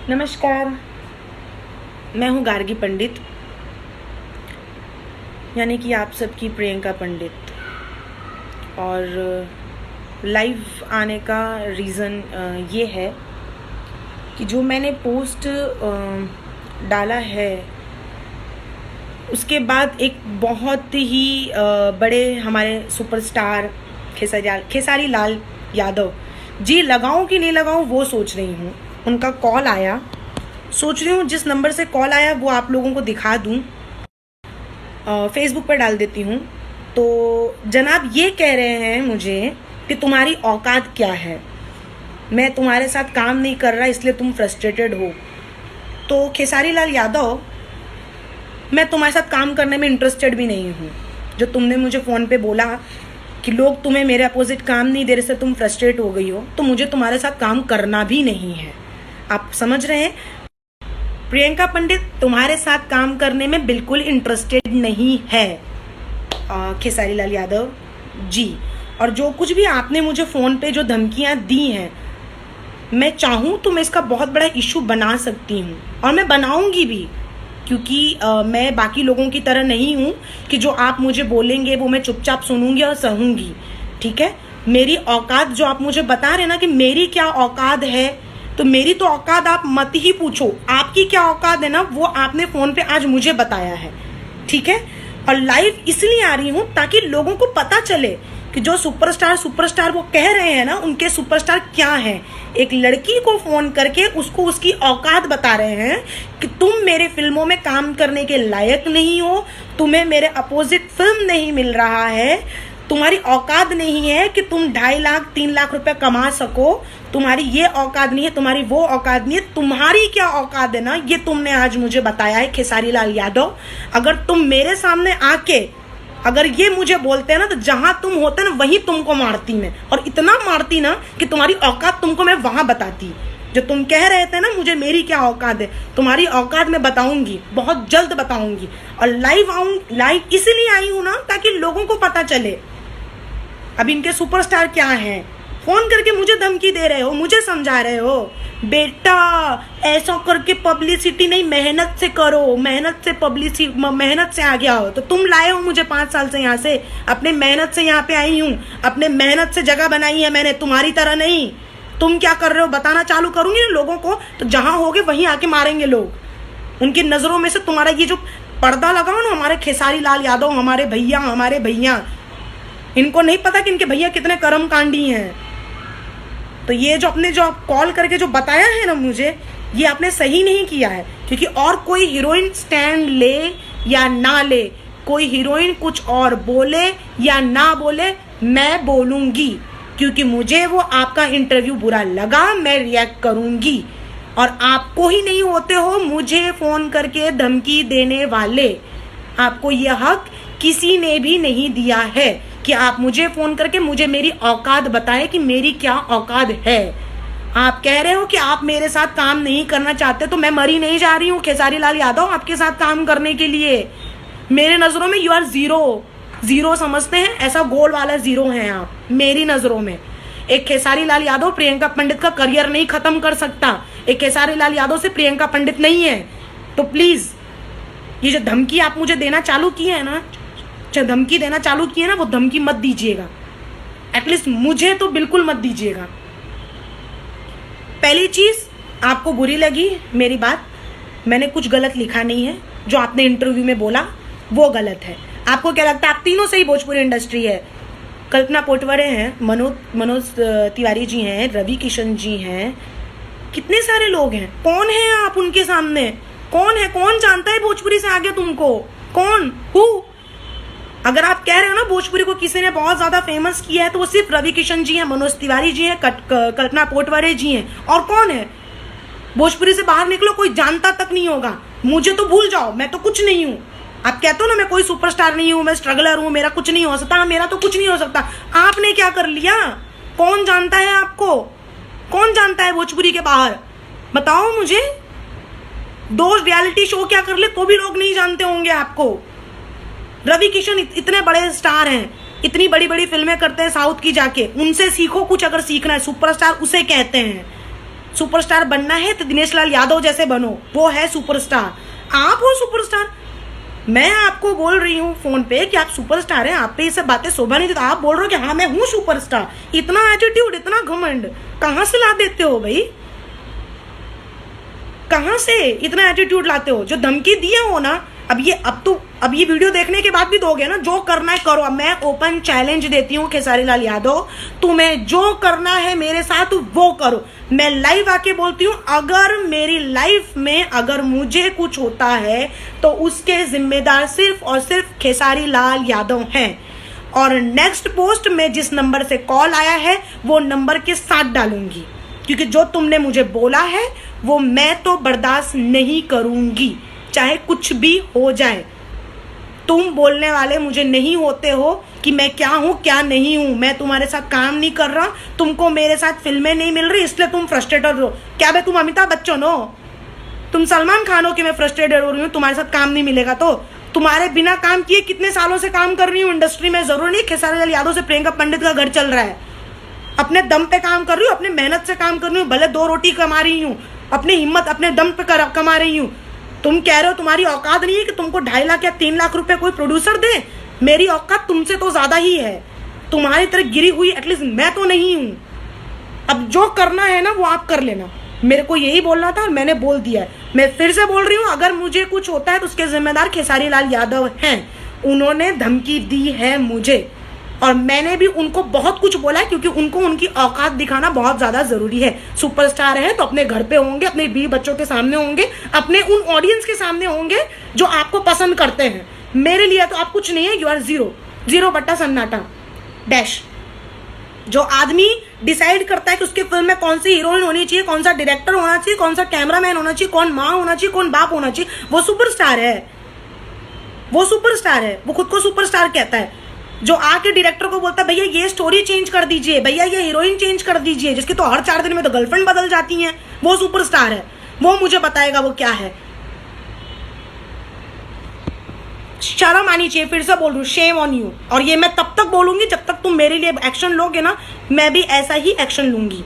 नमस्कार, मैं हूँ गार्गी पंडित, यानी कि आप सबकी प्रियंका पंडित। और लाइव आने का रीज़न ये है कि जो मैंने पोस्ट डाला है उसके बाद एक बहुत ही बड़े हमारे सुपरस्टार खेसारी लाल यादव जी, लगाऊं कि नहीं लगाऊं वो सोच रही हूँ। उनका कॉल आया, सोच रही हूँ जिस नंबर से कॉल आया वो आप लोगों को दिखा दूँ, फेसबुक पर डाल देती हूँ। तो जनाब ये कह रहे हैं मुझे कि तुम्हारी औकात क्या है, मैं तुम्हारे साथ काम नहीं कर रहा इसलिए तुम फ्रस्ट्रेटेड हो। तो खेसारी लाल यादव, मैं तुम्हारे साथ काम करने में इंटरेस्टेड भी नहीं हूँ। जो तुमने मुझे फ़ोन पे बोला कि लोग तुम्हें मेरे अपोजिट काम नहीं दे रहे से तुम फ्रस्ट्रेट हो गई हो, तो मुझे तुम्हारे साथ काम करना भी नहीं है। आप समझ रहे हैं? प्रियंका पंडित तुम्हारे साथ काम करने में बिल्कुल इंटरेस्टेड नहीं है खेसारी लाल यादव जी। और जो कुछ भी आपने मुझे फ़ोन पे जो धमकियां दी हैं, मैं चाहूँ तो मैं इसका बहुत बड़ा इशू बना सकती हूँ और मैं बनाऊंगी भी, क्योंकि मैं बाकी लोगों की तरह नहीं हूँ कि जो आप मुझे बोलेंगे वो मैं चुपचाप सुनूंगी और सहूंगी। ठीक है, मेरी औकात जो आप मुझे बता रहे हैं ना कि मेरी क्या औकात है, तो मेरी तो औकात आप मत ही पूछो। आपकी क्या औकात है ना वो आपने फ़ोन पे आज मुझे बताया है। ठीक है, और लाइव इसलिए आ रही हूँ ताकि लोगों को पता चले कि जो सुपरस्टार वो कह रहे हैं ना, उनके सुपरस्टार क्या हैं। एक लड़की को फोन करके उसको उसकी औकात बता रहे हैं कि तुम मेरे फिल्मों में काम करने के लायक नहीं हो, तुम्हें मेरे अपोजिट फिल्म नहीं मिल रहा है, तुम्हारी औकात नहीं है कि तुम 2.5 लाख 3 लाख रुपए कमा सको, तुम्हारी ये औकात नहीं है, तुम्हारी वो औकात नहीं है। तुम्हारी क्या औकात है ना, ये तुमने आज मुझे बताया है खेसारी लाल यादव। अगर तुम मेरे सामने आके अगर ये मुझे बोलते हैं ना, तो जहां तुम होते ना वहीं तुमको मारती मैं, और इतना मारती ना कि तुम्हारी औकात तुमको मैं वहां बताती। जो तुम कह रहे थे ना मुझे मेरी क्या औकात है, तुम्हारी औकात मैं बताऊंगी, बहुत जल्द बताऊंगी। और लाइव इसलिए आई हूं ना ताकि लोगों को पता चले अब इनके सुपरस्टार क्या हैं। फोन करके मुझे धमकी दे रहे हो, मुझे समझा रहे हो बेटा ऐसा करके पब्लिसिटी नहीं, मेहनत से करो, मेहनत से आ गया हो। तो तुम लाए हो मुझे 5 साल से यहाँ से, अपने मेहनत से यहाँ पे आई हूँ, अपने मेहनत से जगह बनाई है मैंने, तुम्हारी तरह नहीं। तुम क्या कर रहे हो बताना चालू करूंगी ना लोगों को, तो जहां होगे वहीं आके मारेंगे लोग। उनकी नजरों में से तुम्हारा ये जो पर्दा लगाओ ना, हमारे खेसारी लाल यादव हमारे भैया, इनको नहीं पता कि इनके भैया कितने कर्मकांडी हैं। तो ये जो आपने जो कॉल करके जो बताया है ना मुझे, ये आपने सही नहीं किया है। क्योंकि और कोई हीरोइन स्टैंड ले या ना ले, कोई हीरोइन कुछ और बोले या ना बोले, मैं बोलूंगी, क्योंकि मुझे वो आपका इंटरव्यू बुरा लगा, मैं रिएक्ट करूंगी। और आपको ही नहीं होते हो मुझे फोन करके धमकी देने वाले, आपको यह हक किसी ने भी नहीं दिया है कि आप मुझे फोन करके मुझे मेरी औकात बताएं कि मेरी क्या औकात है। आप कह रहे हो कि आप मेरे साथ काम नहीं करना चाहते, तो मैं मरी नहीं जा रही हूँ खेसारी लाल यादव आपके साथ काम करने के लिए। मेरे नजरों में यू आर जीरो समझते हैं, ऐसा गोल वाला जीरो है आप मेरी नजरों में। एक खेसारी लाल यादव प्रियंका पंडित का करियर नहीं खत्म कर सकता, एक खेसारी लाल यादव से प्रियंका पंडित नहीं है। तो प्लीज ये जो धमकी आप मुझे देना चालू किए है ना, धमकी देना चालू किए ना, वो धमकी मत दीजिएगा। एटलीस्ट मुझे तो बिल्कुल मत दीजिएगा। पहली चीज, आपको बुरी लगी मेरी बात, मैंने कुछ गलत लिखा नहीं है। जो आपने इंटरव्यू में बोला वो गलत है। आपको क्या लगता है आप तीनों से ही भोजपुरी इंडस्ट्री है? कल्पना पोटवरे हैं, मनोज तिवारी जी हैं, रवि किशन जी हैं, कितने सारे लोग हैं। कौन है आप उनके सामने? कौन है? कौन जानता है भोजपुरी से आगे तुमको? कौन? अगर आप कह रहे हो ना भोजपुरी को किसी ने बहुत ज्यादा फेमस किया है, तो वो सिर्फ रवि किशन जी हैं, मनोज तिवारी जी हैं, कल्पना पोटवरे जी हैं। और कौन है? भोजपुरी से बाहर निकलो, कोई जानता तक नहीं होगा। मुझे तो भूल जाओ, मैं तो कुछ नहीं हूँ। आप कहते हो ना मैं कोई सुपरस्टार नहीं हूँ, मैं स्ट्रगलर हूँ, मेरा कुछ नहीं हो सकता। मेरा तो कुछ नहीं हो सकता। आपने क्या कर लिया? कौन जानता है आपको? कौन जानता है भोजपुरी के बाहर? बताओ मुझे। 2 रियलिटी शो क्या कर ले तो भी लोग नहीं जानते होंगे आपको। रवि किशन इतने बड़े स्टार हैं, इतनी बड़ी बड़ी फिल्में करते हैं साउथ की, जाके उनसे सीखो कुछ अगर सीखना है। सुपरस्टार उसे कहते हैं। सुपरस्टार बनना है तो दिनेश लाल यादव जैसे बनो, वो है सुपरस्टार। आप हो सुपरस्टार। मैं आपको बोल रही हूँ फोन पे कि आप सुपरस्टार हैं, आप पे ये सब बातें शोभा नहीं देती। आप बोल रहे हो कि हाँ मैं हूँ सुपरस्टार। इतना एटीट्यूड, इतना घमंड कहाँ से ला देते हो भाई? कहाँ से इतना एटीट्यूड लाते हो? जो धमकी दिए हो ना, अब ये वीडियो देखने के बाद भी दोगे ना? जो करना है करो। मैं ओपन चैलेंज देती हूँ खेसारी लाल यादव, तुम्हें जो करना है मेरे साथ वो करो। मैं लाइव आके बोलती हूँ, अगर मेरी लाइफ में अगर मुझे कुछ होता है तो उसके जिम्मेदार सिर्फ और सिर्फ खेसारी लाल यादव हैं। और नेक्स्ट पोस्ट में जिस नंबर से कॉल आया है वो नंबर के साथ डालूंगी, क्योंकि जो तुमने मुझे बोला है वो मैं तो बर्दाश्त नहीं करूंगी, चाहे कुछ भी हो जाए। तुम बोलने वाले मुझे नहीं होते हो कि मैं क्या हूं क्या नहीं हूं। मैं तुम्हारे साथ काम नहीं कर रहा, तुमको मेरे साथ फिल्में नहीं मिल रही इसलिए तुम फ्रस्ट्रेटेड हो। क्या बे तुम अमिताभ बच्चन हो? तुम सलमान खान हो कि मैं फ्रस्ट्रेटेड हो रही हूँ तुम्हारे साथ काम नहीं मिलेगा तो? तुम्हारे बिना काम किए कितने सालों से काम कर रही हूँ इंडस्ट्री में। जरूर नहीं खेसारी लाल यादव से प्रियंका पंडित का घर चल रहा है। अपने दम पे काम कर रही हूँ, अपने मेहनत से काम कर रही हूँ, भले 2 रोटी कमा रही हूँ, अपनी हिम्मत अपने दम पे कमा रही हूँ। तुम कह रहे हो तुम्हारी औकात नहीं है कि तुमको 2.5 लाख या 3 लाख रुपए कोई प्रोड्यूसर दे। मेरी औकात तुमसे तो ज्यादा ही है। तुम्हारी तरह गिरी हुई एटलीस्ट मैं तो नहीं हूं। अब जो करना है ना वो आप कर लेना। मेरे को यही बोलना था और मैंने बोल दिया है। मैं फिर से बोल रही हूँ, अगर मुझे कुछ होता है तो उसके जिम्मेदार खेसारी लाल यादव हैं। उन्होंने धमकी दी है मुझे और मैंने भी उनको बहुत कुछ बोला है, क्योंकि उनको उनकी औकात दिखाना बहुत ज्यादा जरूरी है। सुपरस्टार है तो अपने घर पे होंगे, अपने 20 बच्चों के सामने होंगे, अपने उन ऑडियंस के सामने होंगे जो आपको पसंद करते हैं। मेरे लिए तो आप कुछ नहीं है, यू आर जीरो बट्टा सन्नाटा डैश। जो आदमी डिसाइड करता है कि उसकी फिल्म में कौन सी हीरोइन होनी चाहिए, कौन सा डायरेक्टर होना चाहिए, कौन सा कैमरामैन होना चाहिए, कौन माँ होना चाहिए, कौन बाप होना चाहिए, वो सुपरस्टार है। वो सुपरस्टार है, वो खुद को सुपरस्टार कहता है। जो आके डायरेक्टर को बोलता है भैया ये स्टोरी चेंज कर दीजिए, भैया ये हीरोइन चेंज कर दीजिए, जिसकी तो हर 4 दिन में तो गर्लफ्रेंड बदल जाती हैं, वो सुपरस्टार है। वो मुझे बताएगा वो क्या है। शर्म आनी चाहिए। फिर से बोल रही हूँ, शेम ऑन यू। और ये मैं तब तक बोलूंगी जब तक तुम मेरे लिए एक्शन लोगे ना, मैं भी ऐसा ही एक्शन लूंगी।